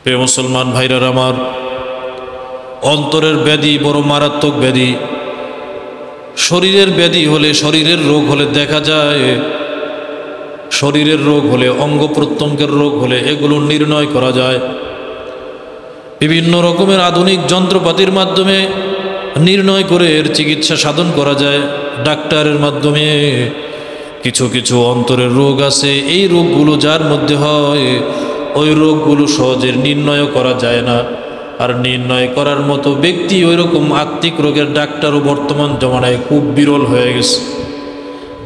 প্রিয় মুসলমান ভাইরা আমার, অন্তরের ব্যাধি বড় মারাত্মক ব্যাধি। শরীরের ব্যাধি হলে, শরীরের রোগ হলে দেখা যায়, শরীরের রোগ হলে, অঙ্গ প্রত্যঙ্গের রোগ হলে এগুলো নির্ণয় করা যায় বিভিন্ন রকমের আধুনিক যন্ত্রপাতির মাধ্যমে। নির্ণয় করে এর চিকিৎসা সাধন করা যায় ডাক্তারের মাধ্যমে। কিছু কিছু অন্তরের রোগ আছে, এই রোগগুলো যার মধ্যে হয় ওই রোগগুলো সহজে নির্ণয় করা যায় না। আর নির্ণয় করার মতো ব্যক্তি, ওই রকম আত্মিক রোগের ডাক্তারও বর্তমান জমানায় খুব বিরল হয়ে গেছে,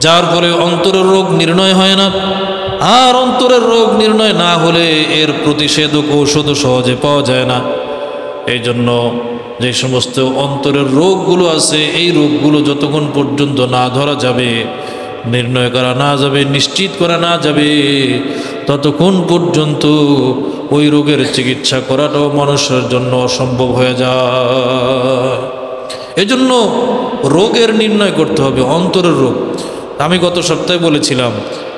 যার ফলে অন্তরের রোগ নির্ণয় হয় না। আর অন্তরের রোগ নির্ণয় না হলে এর প্রতিষেধক ঔষধও সহজে পাওয়া যায় না। এই জন্য যে সমস্ত অন্তরের রোগগুলো আছে, এই রোগগুলো যতক্ষণ পর্যন্ত না ধরা যাবে, নির্ণয় করা না যাবে, নিশ্চিত করা না যাবে, ততক্ষণ পর্যন্ত ওই রোগের চিকিৎসা করাটাও মানুষের জন্য অসম্ভব হয়ে যায়। এজন্য রোগের নির্ণয় করতে হবে, অন্তরের রোগ। আমি গত সপ্তাহে বলেছিলাম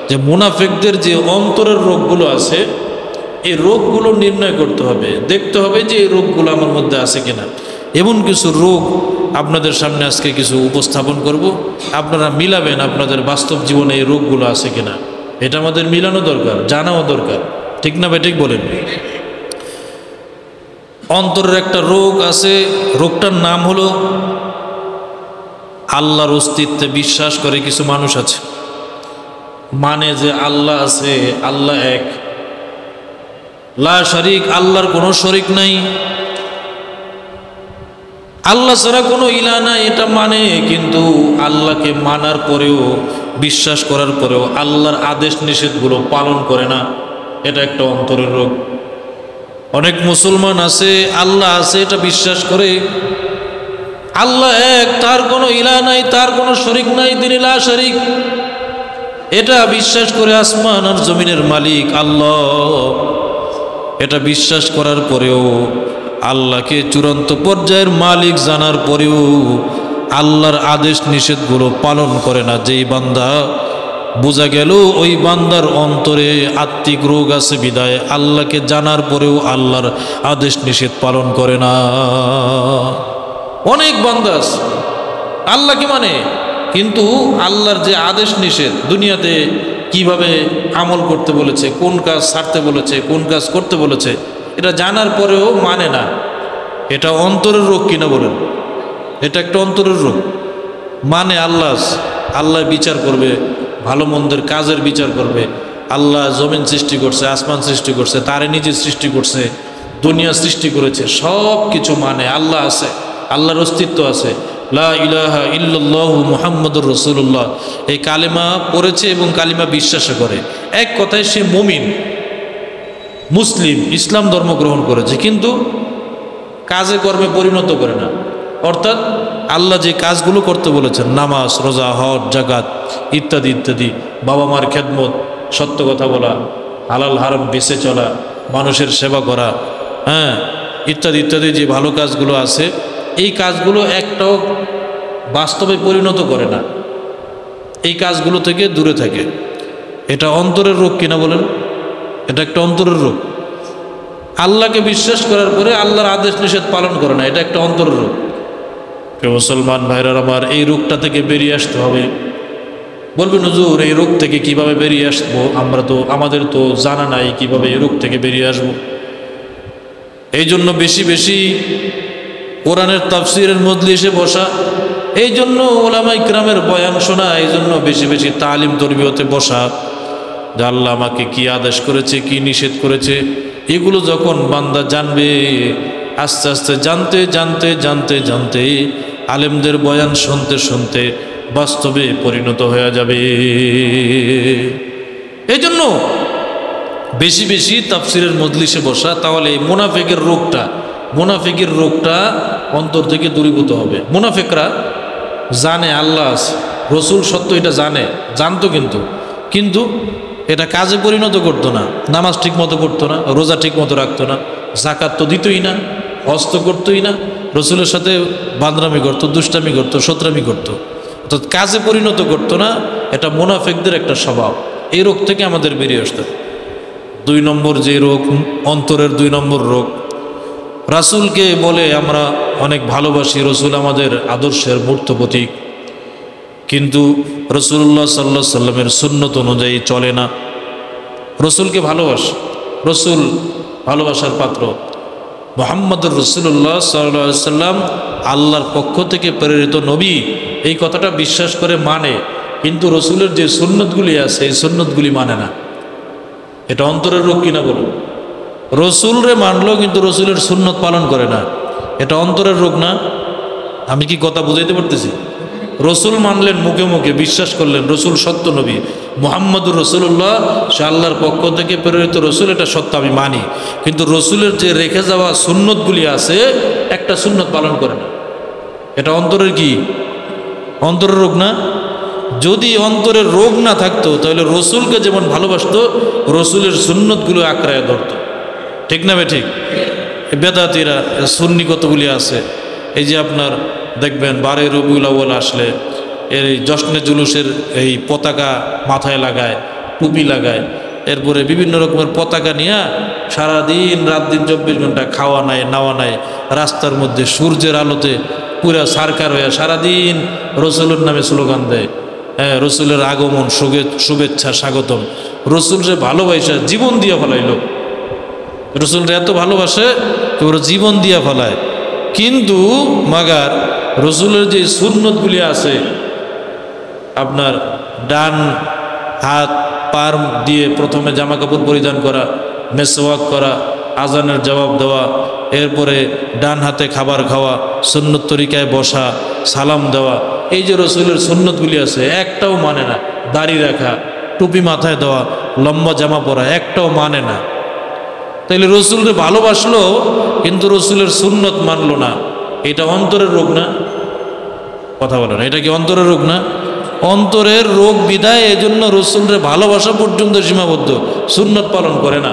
যে মুনাফিকদের যে অন্তরের রোগগুলো আছে, এই রোগগুলো নির্ণয় করতে হবে, দেখতে হবে যে এই রোগগুলো আমার মধ্যে আছে কিনা। এমন কিছু রোগ আপনাদের সামনে আজকে কিছু উপস্থাপন করব, আপনারা মিলাবেন আপনাদের বাস্তব জীবনে এই রোগগুলো আছে কিনা। এটা আমাদের মিলানো দরকার, জানাও দরকার, ঠিক না ভাই? ঠিক বলেন। অন্তরের একটা রোগ আছে, রোগটার নাম হলো আল্লাহর অস্তিত্বে বিশ্বাস করে কিছু মানুষ আছে, মানে যে আল্লাহ আছে, আল্লাহ এক, লা শরীক, আল্লাহর কোনো শরীক নাই, আল্লাহ ছাড়া কোনো ইলাহ নাই, এটা মানে। কিন্তু আল্লাহকে মানার পরেও, বিশ্বাস করার পরেও আল্লাহর আদেশ নিষেধগুলো পালন করে না, এটা একটা অন্তরের রোগ। অনেক মুসলমান আছে, আল্লাহ আছে এটা বিশ্বাস করে, আল্লাহ এক, তার কোনো ইলাহ নাই, তার কোনো শরীক নাই, তিনি লা শরীক, এটা বিশ্বাস করে আসমান আর জমিনের মালিক আল্লাহ। এটা বিশ্বাস করার পরেও, আল্লাহকে চূড়ান্ত পর্যায়ের মালিক জানার পরেও আল্লাহর আদেশ নিষেধগুলো পালন করে না যেই বান্দা, বোঝা গেল ওই বান্দার অন্তরে আত্মিক রোগ আছে বিদায় আল্লাহকে জানার পরেও আল্লাহর আদেশ নিষেধ পালন করে না। অনেক বান্দা আছে আল্লাহকে মানে, কিন্তু আল্লাহর যে আদেশ নিষেধ, দুনিয়াতে কিভাবে আমল করতে বলেছে, কোন কাজ ছাড়তে বলেছে, কোন কাজ করতে বলেছে, এটা জানার পরেও মানে না। এটা অন্তরের রোগ কিনা বলেন? এটা একটা অন্তরের রোগ। মানে আল্লাহ, আল্লাহ বিচার করবে, ভালো মন্দের কাজের বিচার করবে। আল্লাহ জমিন সৃষ্টি করছে, আসমান সৃষ্টি করছে, তারে নিজে সৃষ্টি করছে, দুনিয়া সৃষ্টি করেছে, সব কিছু মানে। আল্লাহ আছে, আল্লাহর অস্তিত্ব আছে, লা ইলাহা ইল্লাল্লাহু মুহাম্মাদুর রাসূলুল্লাহ, এই কালিমা পড়েছে এবং কালিমা বিশ্বাস করে। এক কথায় সে মুমিন, মুসলিম, ইসলাম ধর্ম গ্রহণ করেছে, কিন্তু কাজে কর্মে পরিণত করে না। অর্থাৎ আল্লাহ যে কাজগুলো করতে বলেছেন, নামাজ, রোজা, হজ, জাকাত ইত্যাদি ইত্যাদি, বাবা মার খেদমত, সত্য কথা বলা, হালাল হারাম বেঁচে চলা, মানুষের সেবা করা, হ্যাঁ, ইত্যাদি ইত্যাদি যে ভালো কাজগুলো আছে, এই কাজগুলো একটাও বাস্তবে পরিণত করে না, এই কাজগুলো থেকে দূরে থাকে। এটা অন্তরের রোগ কিনা বলেন? এটা একটা অন্তরের রোগ। আল্লাহকে বিশ্বাস করার পরে আল্লাহর আদেশ নিষেধ পালন করে না, এটা একটা অন্তরের রোগ। মুসলমান ভাইরা আমার, এই রোগটা থেকে বেরিয়ে আসতে হবে। বলবেন হুজুর এই রোগ থেকে কিভাবে বেরিয়ে আসবো? আমাদের তো জানা নাই কিভাবে এই রোগ থেকে বেরিয়ে আসবো। এই জন্য বেশি বেশি কোরআনের তাফসীরের মজলিসে বসা, এই জন্য ওলামা ইকরামের বয়ান শোনা, এই জন্য বেশি বেশি তালিম তরবিয়তে বসা, যে আল্লাহ আমাকে কি আদেশ করেছে, কি নিষেধ করেছে, এগুলো যখন বান্দা জানবে, আস্তে আস্তে জানতে জানতে জানতে জানতে আলেমদের বয়ান শুনতে শুনতে বাস্তবে পরিণত হয়ে যাবে। এই জন্য বেশি বেশি তাফসীরের মজলিসে বসা, তাহলে এই মুনাফিকের রোগটা অন্তর থেকে দূরীভূত হবে। মুনাফিকরা জানে আল্লাহ আছে, রসুল সত্য, এটা জানতো, কিন্তু এটা কাজে পরিণত করতো না। নামাজ ঠিক মতো পড়তো না, রোজা ঠিক মতো রাখতো না, যাকাত তো দিতই না, হজ তো করতোই না, রসুলের সাথে বান্দরামি করতো, দুষ্টামি করতো, শত্রামি করতো, অর্থাৎ কাজে পরিণত করতো না। এটা মুনাফিকদের একটা স্বভাব। এই রোগ থেকে আমাদের বেরিয়ে আসতে হবে। 2 নম্বর যে রোগ, অন্তরের 2 নম্বর রোগ। রাসূলকে বলে আমরা অনেক ভালোবাসি, রসুল আমাদের আদর্শের মূর্ত প্রতীক, কিন্তু রসুল্লাহ সাল্লাল্লাহু আলাইহি সাল্লামের সুন্নত অনুযায়ী চলে না। রসুলকে ভালোবাসে, রসুল ভালোবাসার পাত্র। মুহাম্মদুর রাসূলুল্লাহ সাল্লাল্লাহু আলাইহি সাল্লাম আল্লাহর পক্ষ থেকে প্রেরিত নবী, এই কথাটা বিশ্বাস করে মানে, কিন্তু রসুলের যে সুন্নতগুলি আছে এই সুন্নতগুলি মানে না। এটা অন্তরের রোগ কিনা বলুন? রসুলরে মানলো কিন্তু রসুলের সুন্নত পালন করে না, এটা অন্তরের রোগ না? আমি কি কথা বুঝাইতে পারতেছি? রসুল মানলেন মুখে মুখে, বিশ্বাস করলেন রসুল সত্য নবী, মুহাম্মদুর রাসূলুল্লাহ সে আল্লাহর পক্ষ থেকে প্রেরিত রসুল, এটা সত্য আমি মানি, কিন্তু রসুলের যে রেখে যাওয়া সুন্নতগুলি আছে একটা সুন্নত পালন করে না। এটা অন্তরের কি? অন্তরের রোগ না? যদি অন্তরের রোগ না থাকতো তাহলে রসুলকে যেমন ভালোবাসতো রসুলের সুন্নতগুলো আঁকড়ায় ধরতো। ঠিক না? ঠিক। বেদাতিরা সুন্নি কতগুলি আছে, এই যে আপনার দেখবেন 12 রবিউল আউয়াল আসলে এই জশ্নে জুলুসের এই পতাকা মাথায় লাগায়, টুপি লাগায়, এরপরে বিভিন্ন রকমের পতাকা নিয়ে সারাদিন রাত দিন 24 ঘন্টা খাওয়া নাই নাওয়া নাই, রাস্তার মধ্যে সূর্যের আলোতে পুরা সারকার হয়ে সারাদিন রসুলের নামে স্লোগান দেয়। হ্যাঁ, রসুলের আগমন, শুভেচ্ছা, স্বাগতম। রসুলরে ভালোবাসা জীবন দিয়া ফেলাইল, রসুলরে এত ভালোবাসে ওরা জীবন দিয়া ফেলায়, কিন্তু মাগার রসুলের যে সুন্নতগুলি আছে, আপনার ডান হাত পার দিয়ে প্রথমে জামা কাপড় পরিধান করা, মেসওয়াক করা, আজানের জবাব দেওয়া, এরপরে ডান হাতে খাবার খাওয়া, সুন্নত তরিকায় বসা, সালাম দেওয়া, এই যে রসুলের সুন্নতগুলি আছে একটাও মানে না। দাড়ি রাখা, টুপি মাথায় দেওয়া, লম্বা জামা পরা, একটাও মানে না। তাইলে রসুলকে ভালোবাসলো কিন্তু রসুলের সুন্নত মানলো না, এটা অন্তরের রোগ না? কথা বলে না, এটা কি অন্তরের রোগ না? অন্তরের রোগ বিদায় এজন্য রসুলরে ভালোবাসা পর্যন্ত সীমাবদ্ধ, সুন্নত পালন করে না।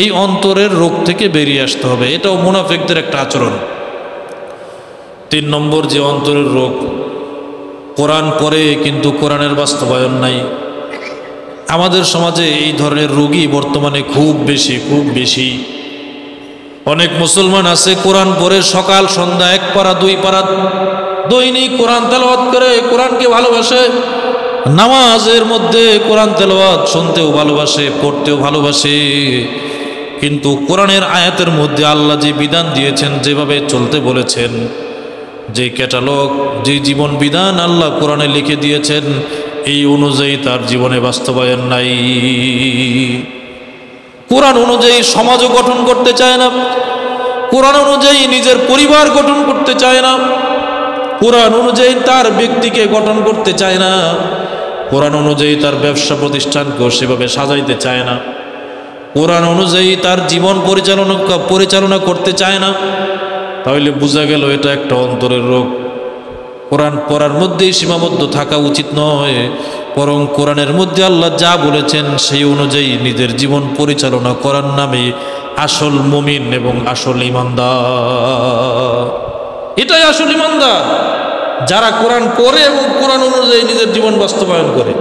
এই অন্তরের রোগ থেকে বেরিয়ে আসতে হবে, এটাও মুনাফিকদের একটা আচরণ। 3 নম্বর যে অন্তরের রোগ, কোরআন পড়ে কিন্তু কোরআনের বাস্তবায়ন নাই। আমাদের সমাজে এই ধরনের রোগী বর্তমানে খুব বেশি। অনেক মুসলমান আছে কোরআন পড়ে সকাল সন্ধ্যা 1 পারা 2 পারা দৈনিক কোরআন তেলাওয়াত করে, কোরআনকে ভালোবাসে, নামাজের মধ্যে কোরআন তেলাওয়াত শুনতেও ভালোবাসে, পড়তেও ভালোবাসে, কিন্তু কোরআনের আয়াতের মধ্যে আল্লাহ যে বিধান দিয়েছেন, যেভাবে চলতে বলেছেন, যে ক্যাটালগ, যে জীবন বিধান আল্লাহ কোরআনে লিখে দিয়েছেন, এই অনুযায়ী তার জীবনে বাস্তবায়ন নাই। কোরআন অনুযায়ী সমাজও গঠন করতে চায় না, কোরআন অনুযায়ী নিজের পরিবার গঠন করতে চায় না, কোরআন অনুযায়ী তার ব্যক্তিকে গঠন করতে চায় না, কোরআন অনুযায়ী তার ব্যবসা প্রতিষ্ঠানকেও সেভাবে সাজাইতে চায় না, কোরআন অনুযায়ী তার জীবন পরিচালনা করতে চায় না। তাহলে বোঝা গেল এটা একটা অন্তরের রোগ। কোরআন পড়ার মধ্যেই সীমাবদ্ধ থাকা উচিত নয়, বরং কোরআনের মধ্যে আল্লাহ যা বলেছেন সেই অনুযায়ী নিজের জীবন পরিচালনা করার নামে আসল মুমিন এবং আসল ঈমানদার। এটাই আসল ঈমানদার, যারা কোরআন পড়ে এবং কোরআন অনুযায়ী নিজের জীবন বাস্তবায়ন করে।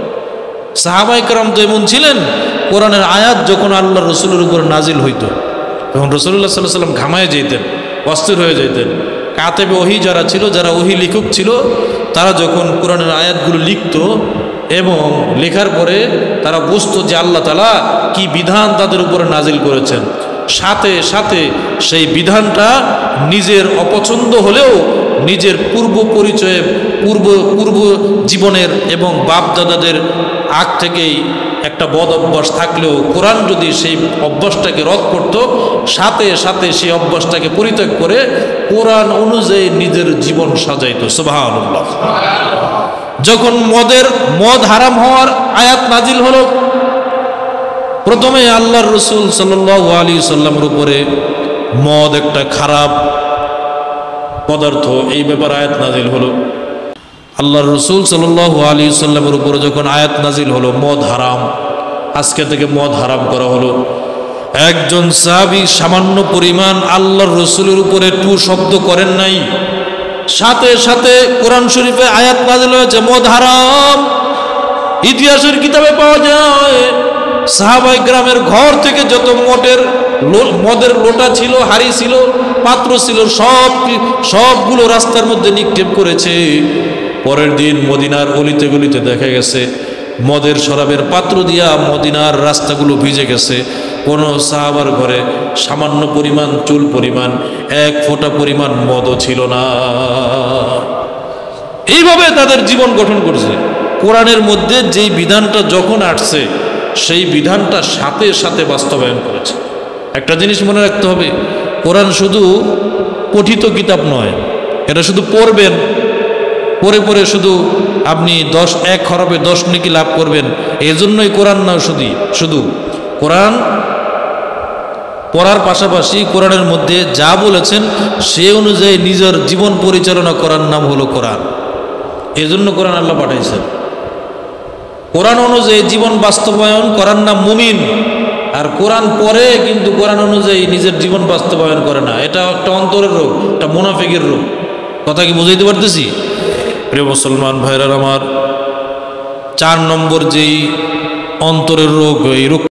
সাহাবায়ে কেরাম তো এমন ছিলেন, কোরআনের আয়াত যখন আল্লাহ রসুলের উপর নাজিল হইতো তখন রাসূলুল্লাহ সাল্লাল্লাহু আলাইহি ওয়াসাল্লাম ঘামায় যেতেন, অস্থির হয়ে যেতেন। কাতেবে ওহী যারা ছিল, যারা ওহী লেখক ছিল, তারা যখন কোরআনের আয়াতগুলো লিখত এবং লেখার পরে তারা বুঝতো যে আল্লাহ তাআলা কি বিধান তাদের উপরে নাজিল করেছেন, সাথে সাথে সেই বিধানটা নিজের অপছন্দ হলেও নিজের পূর্ব পরিচয়ে পূর্ব জীবনের এবং বাপ দাদাদের আগ থেকেই একটা বদ অভ্যাস থাকলেও কোরআন যদি সেই অভ্যাসটাকে রদ করত, সাথে সাথে সেই অভ্যাসটাকে পরিত্যাগ করে কোরআন অনুযায়ী নিজের জীবন সাজাইতো। সুবহানাল্লাহ। যখন মদ হারাম হওয়ার আয়াত নাজিল হলো, প্রথমে আল্লাহর রসুল সাল্লাল্লাহু আলাইহি সাল্লামের উপরে মদ একটা খারাপ পদার্থ এই ব্যাপারে আয়াত নাজিল হলো। আল্লাহর রসুল সাল্লাল্লাহু আলাইহি সাল্লামের উপরে যখন আয়াত নাজিল হলো মদ হারাম, আজকে থেকে মদ হারাম করা হলো, একজন সাহাবী সামান্য পরিমাণ আল্লাহর রসুলের উপরে টু শব্দ করেন নাই, সাথে সাথে কোরআন শরীফে আয়াত নাজিল হয়েছে মদ হারাম। ইতিহাসের কিতাবে পাওয়া যায় সাহাবায়ে কেরামের ঘর থেকে যত মদের লোটা ছিল, হাড়ি ছিল, পাত্র ছিল, সবগুলো রাস্তার মধ্যে নিক্ষেপ করেছে। পরের দিন মদিনার অলিতে গলিতে দেখা গেছে মদের শরাবের পাত্র দিয়া মদিনার রাস্তাগুলো ভিজে গেছে। কোনো সাহাবার ঘরে সামান্য পরিমাণ চুল পরিমাণ এক ফোঁটা পরিমাণ মদও ছিল না। এইভাবে তাদের জীবন গঠন করেছে। কোরআনের মধ্যে যেই বিধানটা যখন আসছে সেই বিধানটা সাথে সাথে বাস্তবায়ন করেছে। একটা জিনিস মনে রাখতে হবে, কোরআন শুধু পঠিত কিতাব নয়, এটা শুধু পড়বেন, পড়ে পড়ে শুধু আপনি 1 হরফে 10 নেকি লাভ করবেন এজন্যই কোরআন না। শুধু কোরআন পড়ার পাশাপাশি কোরআনের মধ্যে যা বলেছেন সে অনুযায়ী নিজের জীবন পরিচালনা করার নাম হলো কোরআন। এজন্য কোরআন আল্লাহ পাঠাইছেন। কোরআন অনুযায়ী জীবন বাস্তবায়ন করার নাম মুমিন। আর কোরআন পড়ে কিন্তু কোরআন অনুযায়ী নিজের জীবন বাস্তবায়ন করে না, এটা একটা অন্তরের রোগ, এটা মুনাফিকের রোগ। কথা কি বুঝাইতে পারতেছি? প্রিয় মুসলমান ভাইরা আমার, 4 নম্বর যেই অন্তরের রোগ, এই রোগ